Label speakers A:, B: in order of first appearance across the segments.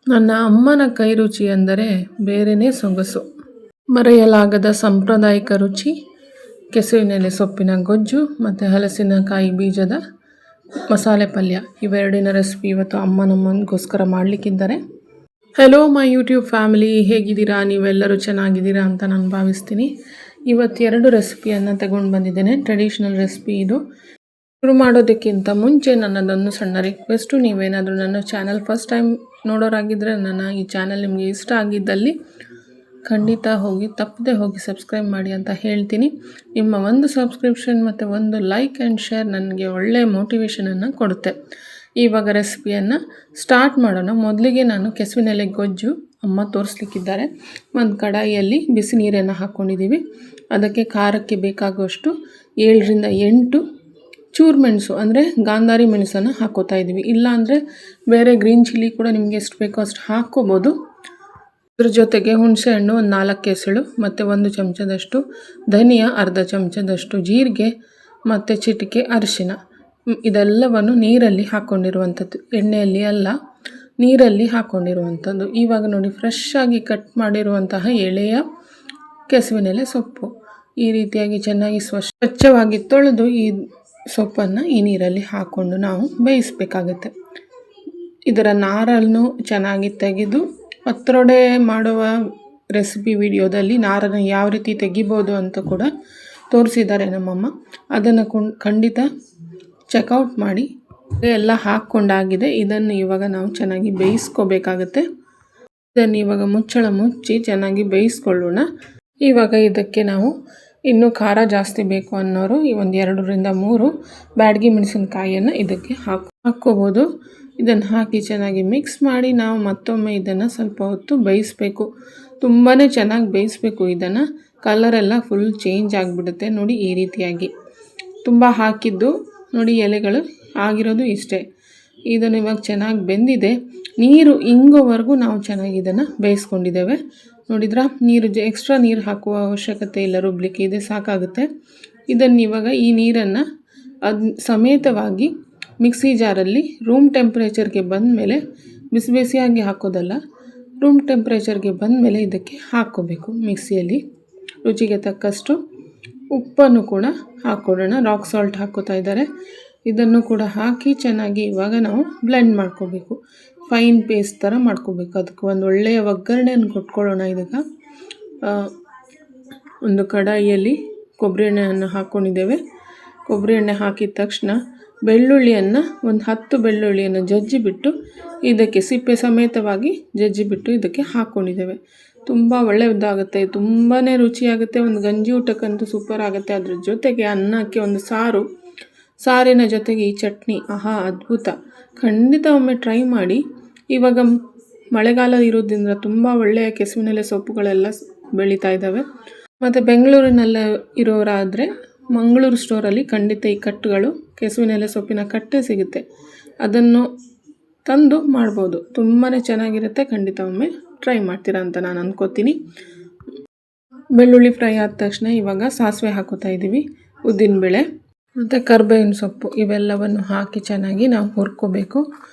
A: ನನ್ನ ಅಮ್ಮನ ಕೈ ರುಚಿ ಅಂದರೆ ಬೇರೆಯೇ ಸೊಗಸು. ಮರೆಯಲಾಗದ ಸಾಂಪ್ರದಾಯಿಕ ರುಚಿ ಕೆಸುವಿನೆಲೆ ಸೊಪ್ಪಿನ ಗೊಜ್ಜು ಮತ್ತು ಹಲಸಿನಕಾಯಿ ಬೀಜದ ಮಸಾಲೆ ಪಲ್ಯ. ಇವೆರಡಿನ ರೆಸಿಪಿ ಇವತ್ತು ಅಮ್ಮ ನಮ್ಮಗೋಸ್ಕರ ಮಾಡಲಿಕ್ಕಿದ್ದಾರೆ. ಹೆಲೋ ಮೈ ಯೂಟ್ಯೂಬ್ ಫ್ಯಾಮಿಲಿ, ಹೇಗಿದ್ದೀರಾ? ನೀವೆಲ್ಲರೂ ಚೆನ್ನಾಗಿದ್ದೀರಾ ಅಂತ ನಾನು ಭಾವಿಸ್ತೀನಿ. ಇವತ್ತು 2 ರೆಸಿಪಿಯನ್ನು ತಗೊಂಡು ಬಂದಿದ್ದೇನೆ. ಟ್ರೆಡಿಷ್ನಲ್ ರೆಸಿಪಿ ಇದು. ಶುರು ಮಾಡೋದಕ್ಕಿಂತ ಮುಂಚೆ ನನ್ನದೊಂದು ಸಣ್ಣ ರಿಕ್ವೆಸ್ಟು, ನೀವೇನಾದರೂ ನನ್ನ ಚಾನಲ್ ಫಸ್ಟ್ ಟೈಮ್ ನೋಡೋರಾಗಿದ್ದರೆ ನನ್ನ ಈ ಚಾನಲ್ ನಿಮಗೆ ಇಷ್ಟ ಆಗಿದ್ದಲ್ಲಿ ಖಂಡಿತ ತಪ್ಪದೆ ಹೋಗಿ ಸಬ್ಸ್ಕ್ರೈಬ್ ಮಾಡಿ ಅಂತ ಹೇಳ್ತೀನಿ. ನಿಮ್ಮ ಒಂದು ಸಬ್ಸ್ಕ್ರಿಪ್ಷನ್ ಮತ್ತು ಒಂದು ಲೈಕ್ ಆ್ಯಂಡ್ ಶೇರ್ ನನಗೆ ಒಳ್ಳೆಯ ಮೋಟಿವೇಶನನ್ನು ಕೊಡುತ್ತೆ. ಇವಾಗ ರೆಸಿಪಿಯನ್ನು ಸ್ಟಾರ್ಟ್ ಮಾಡೋಣ. ಮೊದಲಿಗೆ ನಾನು ಕೆಸುವಿನೆಲೆ ಗೊಜ್ಜು ಅಮ್ಮ ತೋರಿಸ್ಲಿಕ್ಕಿದ್ದಾರೆ. ಒಂದು ಕಡಾಯಿಯಲ್ಲಿ ಬಿಸಿ ನೀರನ್ನು ಹಾಕ್ಕೊಂಡಿದ್ದೀವಿ. ಅದಕ್ಕೆ ಖಾರಕ್ಕೆ ಬೇಕಾಗುವಷ್ಟು 7ರಿಂದ 8 ಚೂರು ಮೆಣಸು ಅಂದರೆ ಗಾಂಧಾರಿ ಮೆಣಸನ್ನು ಹಾಕೋತಾ ಇದ್ದೀವಿ. ಇಲ್ಲಾಂದರೆ ಬೇರೆ ಗ್ರೀನ್ ಚಿಲ್ಲಿ ಕೂಡ ನಿಮಗೆ ಎಷ್ಟು ಬೇಕೋ ಅಷ್ಟು ಹಾಕ್ಕೋಬೋದು. ಅದ್ರ ಜೊತೆಗೆ ಹುಣಸೆಹಣ್ಣು ಒಂದು 4 ಎಸಳು ಮತ್ತು 1 ಚಮಚದಷ್ಟು ಧನಿಯಾ, ಅರ್ಧ ಚಮಚದಷ್ಟು ಜೀರಿಗೆ ಮತ್ತು ಚಿಟಿಕೆ ಅರಿಶಿನ. ಇದೆಲ್ಲವನ್ನು ನೀರಲ್ಲಿ ಹಾಕ್ಕೊಂಡಿರುವಂಥದ್ದು, ಎಣ್ಣೆಯಲ್ಲಿ ಅಲ್ಲ, ನೀರಲ್ಲಿ ಹಾಕ್ಕೊಂಡಿರುವಂಥದ್ದು. ಇವಾಗ ನೋಡಿ, ಫ್ರೆಶ್ ಆಗಿ ಕಟ್ ಮಾಡಿರುವಂತಹ ಎಳೆಯ ಕೆಸುವಿನೆಲೆ ಸೊಪ್ಪು ಈ ರೀತಿಯಾಗಿ ಚೆನ್ನಾಗಿ ಸ್ವಚ್ಛವಾಗಿ ತೊಳೆದು ಈ ಸೊಪ್ಪನ್ನು ಈ ನೀರಲ್ಲಿ ಹಾಕ್ಕೊಂಡು ನಾವು ಬೇಯಿಸಬೇಕಾಗುತ್ತೆ. ಇದರ ನಾರನ್ನು ಚೆನ್ನಾಗಿ ತೆಗೆದು ಪತ್ರೊಡೆ ಮಾಡುವ ರೆಸಿಪಿ ವಿಡಿಯೋದಲ್ಲಿ ನಾರನ್ನು ಯಾವ ರೀತಿ ತೆಗಿಬೋದು ಅಂತ ಕೂಡ ತೋರಿಸಿದ್ದಾರೆ ನಮ್ಮಮ್ಮ. ಅದನ್ನು ಖಂಡಿತ ಚೆಕ್ಔಟ್ ಮಾಡಿ. ಎಲ್ಲ ಹಾಕ್ಕೊಂಡಾಗಿದೆ. ಇದನ್ನು ಇವಾಗ ನಾವು ಚೆನ್ನಾಗಿ ಬೇಯಿಸ್ಕೋಬೇಕಾಗುತ್ತೆ. ಇದನ್ನು ಇವಾಗ ಮುಚ್ಚಳ ಮುಚ್ಚಿ ಚೆನ್ನಾಗಿ ಬೇಯಿಸ್ಕೊಳ್ಳೋಣ. ಇವಾಗ ಇದಕ್ಕೆ ನಾವು ಇನ್ನೂ ಖಾರ ಜಾಸ್ತಿ ಬೇಕು ಅನ್ನೋರು ಈ ಒಂದು 2ರಿಂದ 3 ಬ್ಯಾಡಗಿ ಮೆಣಸಿನಕಾಯಿಯನ್ನು ಇದಕ್ಕೆ ಹಾಕ್ಕೋಬೋದು. ಇದನ್ನು ಹಾಕಿ ಚೆನ್ನಾಗಿ ಮಿಕ್ಸ್ ಮಾಡಿ ನಾವು ಮತ್ತೊಮ್ಮೆ ಇದನ್ನು ಸ್ವಲ್ಪ ಹೊತ್ತು ಬೇಯಿಸಬೇಕು. ತುಂಬಾ ಚೆನ್ನಾಗಿ ಬೇಯಿಸಬೇಕು. ಇದನ್ನು ಕಲರೆಲ್ಲ ಫುಲ್ ಚೇಂಜ್ ಆಗಿಬಿಡುತ್ತೆ ನೋಡಿ. ಈ ರೀತಿಯಾಗಿ ತುಂಬ ಹಾಕಿದ್ದು ನೋಡಿ, ಎಲೆಗಳು ಆಗಿರೋದು ಇಷ್ಟೇ. ಇದನ್ನು ಇವಾಗ ಚೆನ್ನಾಗಿ ಬೆಂದಿದೆ. ನೀರು ಇಂಗೋವರೆಗೂ ನಾವು ಚೆನ್ನಾಗಿ ಇದನ್ನು ಬೇಯಿಸ್ಕೊಂಡಿದ್ದೇವೆ. ನೋಡಿದ್ರಾ, ಎಕ್ಸ್ಟ್ರಾ ನೀರು ಹಾಕುವ ಅವಶ್ಯಕತೆ ಇಲ್ಲ, ರುಬ್ಲಿಕ್ಕೆ ಇದೆ ಸಾಕಾಗುತ್ತೆ. ಇದನ್ನು ಇವಾಗ ಈ ನೀರನ್ನು ಸಮೇತವಾಗಿ ಮಿಕ್ಸಿ ಜಾರಲ್ಲಿ ರೂಮ್ ಟೆಂಪ್ರೇಚರ್ಗೆ ಬಂದಮೇಲೆ, ಬಿಸಿಯಾಗಿ ಹಾಕೋದಲ್ಲ, ರೂಮ್ ಟೆಂಪ್ರೇಚರ್ಗೆ ಬಂದಮೇಲೆ ಇದಕ್ಕೆ ಹಾಕ್ಕೋಬೇಕು. ಮಿಕ್ಸಿಯಲ್ಲಿ ರುಚಿಗೆ ತಕ್ಕಷ್ಟು ಉಪ್ಪನ್ನು ಕೂಡ ಹಾಕ್ಕೊಡೋಣ. ರಾಕ್ ಸಾಲ್ಟ್ ಹಾಕ್ಕೋತಾ ಇದ್ದಾರೆ. ಇದನ್ನು ಕೂಡ ಹಾಕಿ ಚೆನ್ನಾಗಿ ಇವಾಗ ನಾವು ಬ್ಲೆಂಡ್ ಮಾಡ್ಕೋಬೇಕು. ಫೈನ್ ಪೇಸ್ಟ್ ಥರ ಮಾಡ್ಕೋಬೇಕು. ಅದಕ್ಕೆ ಒಂದು ಒಳ್ಳೆಯ ಒಗ್ಗರಣೆಯನ್ನು ಕೊಟ್ಕೊಳ್ಳೋಣ. ಇದಕ್ಕೆ ಒಂದು ಕಡಾಯಿಯಲ್ಲಿ ಕೊಬ್ಬರಿ ಎಣ್ಣೆಯನ್ನು ಹಾಕ್ಕೊಂಡಿದ್ದೇವೆ. ಕೊಬ್ಬರಿ ಎಣ್ಣೆ ಹಾಕಿದ ತಕ್ಷಣ ಬೆಳ್ಳುಳ್ಳಿಯನ್ನು ಒಂದು 10 ಬೆಳ್ಳುಳ್ಳಿಯನ್ನು ಜಜ್ಜಿಬಿಟ್ಟು ಇದಕ್ಕೆ ಸಿಪ್ಪೆ ಸಮೇತವಾಗಿ ಜಜ್ಜಿಬಿಟ್ಟು ಇದಕ್ಕೆ ಹಾಕ್ಕೊಂಡಿದ್ದೇವೆ. ತುಂಬ ಒಳ್ಳೆಯದಾಗುತ್ತೆ, ತುಂಬಾ ರುಚಿಯಾಗುತ್ತೆ. ಒಂದು ಗಂಜಿ ಊಟಕ್ಕಂತೂ ಸೂಪರ್ ಆಗುತ್ತೆ. ಅದ್ರ ಜೊತೆಗೆ ಅನ್ನಕ್ಕೆ ಒಂದು ಸಾರಿನ ಜೊತೆಗೆ ಈ ಚಟ್ನಿ, ಆಹಾ ಅದ್ಭುತ. ಖಂಡಿತ ಒಮ್ಮೆ ಟ್ರೈ ಮಾಡಿ. ಇವಾಗ ಮಳೆಗಾಲ ಇರೋದ್ರಿಂದ ತುಂಬ ಒಳ್ಳೆಯ ಕೆಸುವಿನೆಲೆ ಸೊಪ್ಪುಗಳೆಲ್ಲ ಬೆಳೀತಾ ಇದ್ದಾವೆ. ಮತ್ತು ಬೆಂಗಳೂರಿನಲ್ಲೇ ಇರೋರಾದರೆ ಮಂಗಳೂರು ಸ್ಟೋರಲ್ಲಿ ಖಂಡಿತ ಈ ಕಟ್ಟುಗಳು, ಕೆಸುವಿನೆಲೆ ಸೊಪ್ಪಿನ ಕಟ್ಟೆ ಸಿಗುತ್ತೆ. ಅದನ್ನು ತಂದು ಮಾಡ್ಬೋದು. ತುಂಬಾ ಚೆನ್ನಾಗಿರುತ್ತೆ. ಖಂಡಿತ ಒಮ್ಮೆ ಟ್ರೈ ಮಾಡ್ತೀರಾ ಅಂತ ನಾನು ಅಂದ್ಕೋತೀನಿ. ಬೆಳ್ಳುಳ್ಳಿ ಫ್ರೈ ಆದ ತಕ್ಷಣ ಇವಾಗ ಸಾಸಿವೆ ಹಾಕೋತಾ ಇದ್ದೀವಿ, ಉದ್ದಿನಬೇಳೆ ಮತ್ತು ಕರ್ಬೇವಿನ ಸೊಪ್ಪು ಇವೆಲ್ಲವನ್ನು ಹಾಕಿ ಚೆನ್ನಾಗಿ ನಾವು ಹುರ್ಕೋಬೇಕು.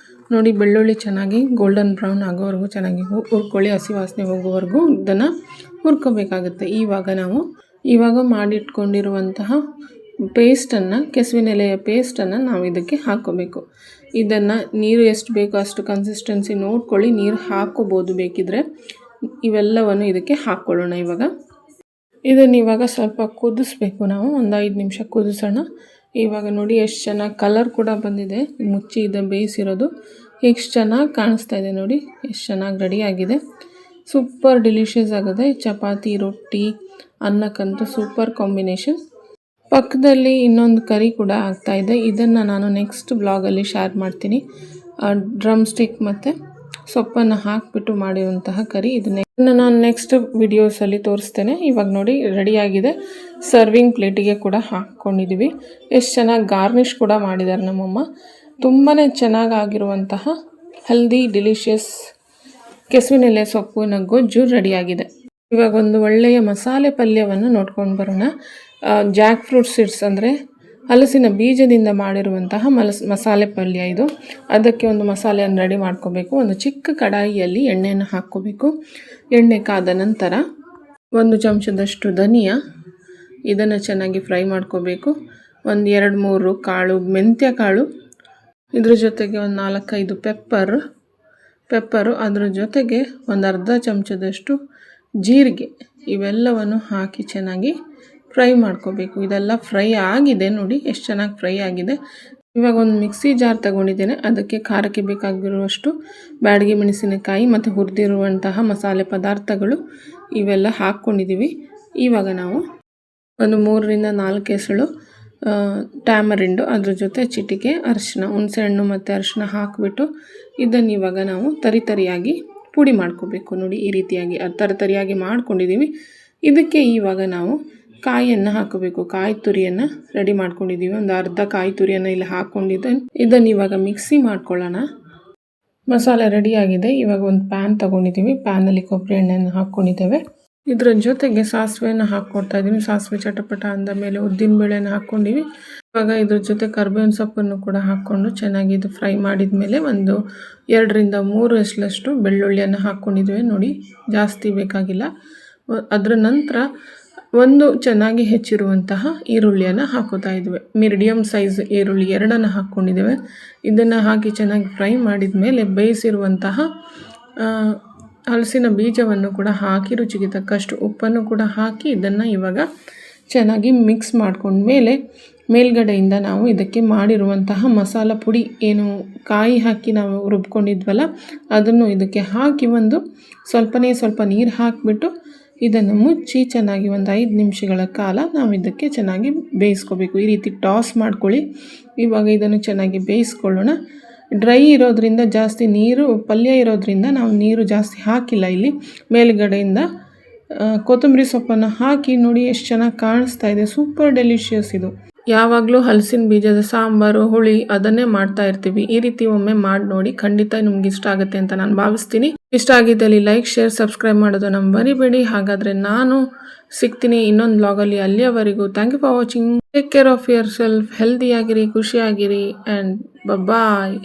A: ನೋಡಿ, ಬೆಳ್ಳುಳ್ಳಿ ಚೆನ್ನಾಗಿ ಗೋಲ್ಡನ್ ಬ್ರೌನ್ ಆಗೋವರೆಗೂ ಚೆನ್ನಾಗಿ ಹುರ್ಕೊಳ್ಳಿ. ಹಸಿ ವಾಸನೆ ಹೋಗೋವರೆಗೂ ಇದನ್ನು ಹುರ್ಕೋಬೇಕಾಗುತ್ತೆ. ಇವಾಗ ಮಾಡಿಟ್ಕೊಂಡಿರುವಂತಹ ಪೇಸ್ಟನ್ನು, ಕೆಸುವಿನೆಲೆಯ ಪೇಸ್ಟನ್ನು ನಾವು ಇದಕ್ಕೆ ಹಾಕ್ಕೋಬೇಕು. ಇದನ್ನು ನೀರು ಎಷ್ಟು ಬೇಕೋ ಅಷ್ಟು ಕನ್ಸಿಸ್ಟೆನ್ಸಿ ನೋಡ್ಕೊಳ್ಳಿ. ನೀರು ಹಾಕ್ಕೋಬೋದು ಬೇಕಿದ್ರೆ. ಇವೆಲ್ಲವನ್ನು ಇದಕ್ಕೆ ಹಾಕ್ಕೊಳ್ಳೋಣ. ಇವಾಗ ಸ್ವಲ್ಪ ಕುದಿಸ್ಬೇಕು. ನಾವು ಒಂದು 5 ನಿಮಿಷ ಕುದಿಸೋಣ. ಇವಾಗ ನೋಡಿ ಎಷ್ಟು ಚೆನ್ನಾಗಿ ಕಲರ್ ಕೂಡ ಬಂದಿದೆ. ಮುಚ್ಚಿ ಬೇಯಿಸಿರೋದು ಎಷ್ಟು ಚೆನ್ನಾಗಿ ಕಾಣಿಸ್ತಾ ಇದೆ ನೋಡಿ. ಎಷ್ಟು ಚೆನ್ನಾಗಿ ರೆಡಿಯಾಗಿದೆ. ಸೂಪರ್ ಡಿಲಿಷಿಯಸ್ ಆಗಿದೆ. ಚಪಾತಿ, ರೊಟ್ಟಿ, ಅನ್ನಕ್ಕಂತೂ ಸೂಪರ್ ಕಾಂಬಿನೇಷನ್. ಪಕ್ಕದಲ್ಲಿ ಇನ್ನೊಂದು ಕರಿ ಕೂಡ ಆಗ್ತಾಯಿದೆ. ಇದನ್ನು ನಾನು ನೆಕ್ಸ್ಟ್ ಬ್ಲಾಗಲ್ಲಿ ಶೇರ್ ಮಾಡ್ತೀನಿ. ಡ್ರಮ್ ಸ್ಟಿಕ್ ಮತ್ತು ಸೊಪ್ಪನ್ನು ಹಾಕಿಬಿಟ್ಟು ಮಾಡಿರುವಂತಹ ಕರಿ. ಇದನ್ನು ನಾನು ನೆಕ್ಸ್ಟ್ ವಿಡಿಯೋಸಲ್ಲಿ ತೋರಿಸ್ತೇನೆ. ಇವಾಗ ನೋಡಿ ರೆಡಿಯಾಗಿದೆ. ಸರ್ವಿಂಗ್ ಪ್ಲೇಟಿಗೆ ಕೂಡ ಹಾಕ್ಕೊಂಡಿದ್ದೀವಿ. ಎಷ್ಟು ಚೆನ್ನಾಗಿ ಗಾರ್ನಿಷ್ ಕೂಡ ಮಾಡಿದ್ದಾರೆ ನಮ್ಮಮ್ಮ. ತುಂಬಾ ಚೆನ್ನಾಗಿರುವಂತಹ ಹೆಲ್ದಿ ಡಿಲಿಷಿಯಸ್ ಕೆಸುವಿನೆಲೆ ಸೊಪ್ಪಿನ ಗೊಜ್ಜು ರೆಡಿಯಾಗಿದೆ. ಇವಾಗ ಒಂದು ಒಳ್ಳೆಯ ಮಸಾಲೆ ಪಲ್ಯವನ್ನು ನೋಡ್ಕೊಂಡು ಬರೋಣ. ಜಾಕ್ ಫ್ರೂಟ್ ಸೀಡ್ಸ್ ಅಂದರೆ ಹಲಸಿನ ಬೀಜದಿಂದ ಮಾಡಿರುವಂತಹ ಮಸಾಲೆ ಪಲ್ಯ ಇದು. ಅದಕ್ಕೆ ಒಂದು ಮಸಾಲೆಯನ್ನು ರೆಡಿ ಮಾಡ್ಕೋಬೇಕು. ಒಂದು ಚಿಕ್ಕ ಕಡಾಯಿಯಲ್ಲಿ ಎಣ್ಣೆಯನ್ನು ಹಾಕ್ಕೋಬೇಕು. ಎಣ್ಣೆ ಕಾದ ನಂತರ 1 ಚಮಚದಷ್ಟು ಧನಿಯಾ, ಇದನ್ನು ಚೆನ್ನಾಗಿ ಫ್ರೈ ಮಾಡ್ಕೋಬೇಕು. ಒಂದು 2-3 ಕಾಳು ಮೆಂತ್ಯ ಕಾಳು, ಇದ್ರ ಜೊತೆಗೆ ಒಂದು 4-5 ಪೆಪ್ಪರು, ಅದರ ಜೊತೆಗೆ ಒಂದು ಅರ್ಧ ಚಮಚದಷ್ಟು ಜೀರಿಗೆ, ಇವೆಲ್ಲವನ್ನು ಹಾಕಿ ಚೆನ್ನಾಗಿ ಫ್ರೈ ಮಾಡ್ಕೋಬೇಕು. ಇದೆಲ್ಲ ಫ್ರೈ ಆಗಿದೆ ನೋಡಿ, ಎಷ್ಟು ಚೆನ್ನಾಗಿ ಫ್ರೈ ಆಗಿದೆ. ಇವಾಗ ಒಂದು ಮಿಕ್ಸಿ ಜಾರ್ ತಗೊಂಡಿದ್ದೇನೆ. ಅದಕ್ಕೆ ಖಾರಕ್ಕೆ ಬೇಕಾಗಿರುವಷ್ಟು ಬ್ಯಾಡಗಿ ಮೆಣಸಿನಕಾಯಿ ಮತ್ತು ಹುರಿದಿರುವಂತಹ ಮಸಾಲೆ ಪದಾರ್ಥಗಳು ಇವೆಲ್ಲ ಹಾಕ್ಕೊಂಡಿದ್ದೀವಿ. ಇವಾಗ ನಾವು ಒಂದು 3-4 ಎಸಳು ಟ್ಯಾಮರಿಂಡು, ಅದ್ರ ಜೊತೆ ಚಿಟಿಕೆ ಅರಿಶಿನ, ಹುಣಸೆಹಣ್ಣು ಮತ್ತು ಅರಿಶಿನ ಹಾಕಿಬಿಟ್ಟು ಇದನ್ನು ಇವಾಗ ನಾವು ತರಿಯಾಗಿ ಪುಡಿ ಮಾಡ್ಕೋಬೇಕು. ನೋಡಿ, ಈ ರೀತಿಯಾಗಿ ತರಿಯಾಗಿ ಮಾಡ್ಕೊಂಡಿದ್ದೀವಿ. ಇದಕ್ಕೆ ಇವಾಗ ನಾವು ಕಾಯಿಯನ್ನು ಹಾಕಬೇಕು. ಕಾಯಿ ತುರಿಯನ್ನು ರೆಡಿ ಮಾಡ್ಕೊಂಡಿದ್ದೀವಿ. ಒಂದು ಅರ್ಧ ಕಾಯಿ ತುರಿಯನ್ನು ಇಲ್ಲಿ ಹಾಕ್ಕೊಂಡಿದ್ದೇನೆ. ಇದನ್ನು ಇವಾಗ ಮಿಕ್ಸಿ ಮಾಡ್ಕೊಳ್ಳೋಣ. ಮಸಾಲೆ ರೆಡಿಯಾಗಿದೆ. ಇವಾಗ ಒಂದು ಪ್ಯಾನ್ ತೊಗೊಂಡಿದ್ದೀವಿ. ಪ್ಯಾನಲ್ಲಿ ಕೊಬ್ಬರಿ ಎಣ್ಣೆಯನ್ನು ಹಾಕ್ಕೊಂಡಿದ್ದೇವೆ. ಇದರ ಜೊತೆಗೆ ಸಾಸಿವೆಯನ್ನು ಹಾಕ್ಕೊಡ್ತಾ ಇದ್ದೀವಿ. ಸಾಸಿವೆ ಚಟಪಟ ಅಂದ ಮೇಲೆ ಉದ್ದಿನಬೇಳೆಯನ್ನು ಹಾಕ್ಕೊಂಡಿವಿ. ಇವಾಗ ಇದ್ರ ಜೊತೆ ಕರಿಬೇವಿನ ಸೊಪ್ಪನ್ನು ಕೂಡ ಹಾಕ್ಕೊಂಡು ಚೆನ್ನಾಗಿ ಇದು ಫ್ರೈ ಮಾಡಿದ ಮೇಲೆ ಒಂದು 2-3 ಎಸಳಷ್ಟು ಬೆಳ್ಳುಳ್ಳಿಯನ್ನು ಹಾಕ್ಕೊಂಡಿದ್ದೀವಿ. ನೋಡಿ, ಜಾಸ್ತಿ ಬೇಕಾಗಿಲ್ಲ. ಅದರ ನಂತರ ಒಂದು ಚೆನ್ನಾಗಿ ಹೆಚ್ಚಿರುವಂತಹ ಈರುಳ್ಳಿಯನ್ನು ಹಾಕೋತಾ ಇದ್ದೇವೆ. ಮೀಡಿಯಮ್ ಸೈಜ್ ಈರುಳ್ಳಿ 2 ಹಾಕ್ಕೊಂಡಿದ್ದೇವೆ. ಇದನ್ನು ಹಾಕಿ ಚೆನ್ನಾಗಿ ಫ್ರೈ ಮಾಡಿದ ಮೇಲೆ ಬೇಯಿಸಿರುವಂತಹ ಹಲಸಿನ ಬೀಜವನ್ನು ಕೂಡ ಹಾಕಿ ರುಚಿಗೆ ತಕ್ಕಷ್ಟು ಉಪ್ಪನ್ನು ಕೂಡ ಹಾಕಿ ಇದನ್ನು ಇವಾಗ ಚೆನ್ನಾಗಿ ಮಿಕ್ಸ್ ಮಾಡ್ಕೊಂಡ್ಮೇಲೆ ಮೇಲ್ಗಡೆಯಿಂದ ನಾವು ಇದಕ್ಕೆ ಮಾಡಿರುವಂತಹ ಮಸಾಲ ಪುಡಿ, ಏನು ಕಾಯಿ ಹಾಕಿ ನಾವು ರುಬ್ಕೊಂಡಿದ್ವಲ್ಲ, ಅದನ್ನು ಇದಕ್ಕೆ ಹಾಕಿ ಒಂದು ಸ್ವಲ್ಪ ನೀರು ಹಾಕಿಬಿಟ್ಟು ಇದನ್ನು ಮುಚ್ಚಿ ಚೆನ್ನಾಗಿ ಒಂದು 5 ನಿಮಿಷಗಳ ಕಾಲ ನಾವು ಇದಕ್ಕೆ ಚೆನ್ನಾಗಿ ಬೇಯಿಸ್ಕೋಬೇಕು. ಈ ರೀತಿ ಟಾಸ್ ಮಾಡ್ಕೊಳ್ಳಿ. ಇವಾಗ ಇದನ್ನು ಚೆನ್ನಾಗಿ ಬೇಯಿಸ್ಕೊಳ್ಳೋಣ. ಡ್ರೈ ಇರೋದ್ರಿಂದ ಜಾಸ್ತಿ ನೀರು, ಪಲ್ಯ ಇರೋದ್ರಿಂದ ನಾವು ನೀರು ಜಾಸ್ತಿ ಹಾಕಿಲ್ಲ. ಇಲ್ಲಿ ಮೇಲ್ಗಡೆಯಿಂದ ಕೊತ್ತಂಬರಿ ಸೊಪ್ಪನ್ನು ಹಾಕಿ ನೋಡಿ ಎಷ್ಟು ಚೆನ್ನಾಗಿ ಕಾಣಿಸ್ತಾ ಇದೆ. ಸೂಪರ್ ಡೆಲಿಷಿಯಸ್ ಇದು. ಯಾವಾಗಲೂ ಹಲಸಿನ ಬೀಜದ ಸಾಂಬಾರು, ಹುಳಿ ಅದನ್ನೇ ಮಾಡ್ತಾ ಇರ್ತೀವಿ. ಈ ರೀತಿ ಒಮ್ಮೆ ಮಾಡಿ ನೋಡಿ, ಖಂಡಿತ ನಿಮ್ಗೆ ಇಷ್ಟ ಆಗುತ್ತೆ ಅಂತ ನಾನು ಭಾವಿಸ್ತೀನಿ. ಇಷ್ಟ ಆಗಿದ್ದಲ್ಲಿ ಲೈಕ್, ಶೇರ್, ಸಬ್ಸ್ಕ್ರೈಬ್ ಮಾಡೋದು ನಮ್ಮ ಮರಿಬೇಡಿ. ಹಾಗಾದರೆ ನಾನು ಸಿಗ್ತೀನಿ ಇನ್ನೊಂದು ವ್ಲಾಗಲ್ಲಿ. ಅಲ್ಲಿಯವರೆಗೂ thank you for watching. Take care of yourself. ಹೆಲ್ದಿಯಾಗಿರಿ, ಖುಷಿಯಾಗಿರಿ ಆ್ಯಂಡ್ ಬಾಯ್.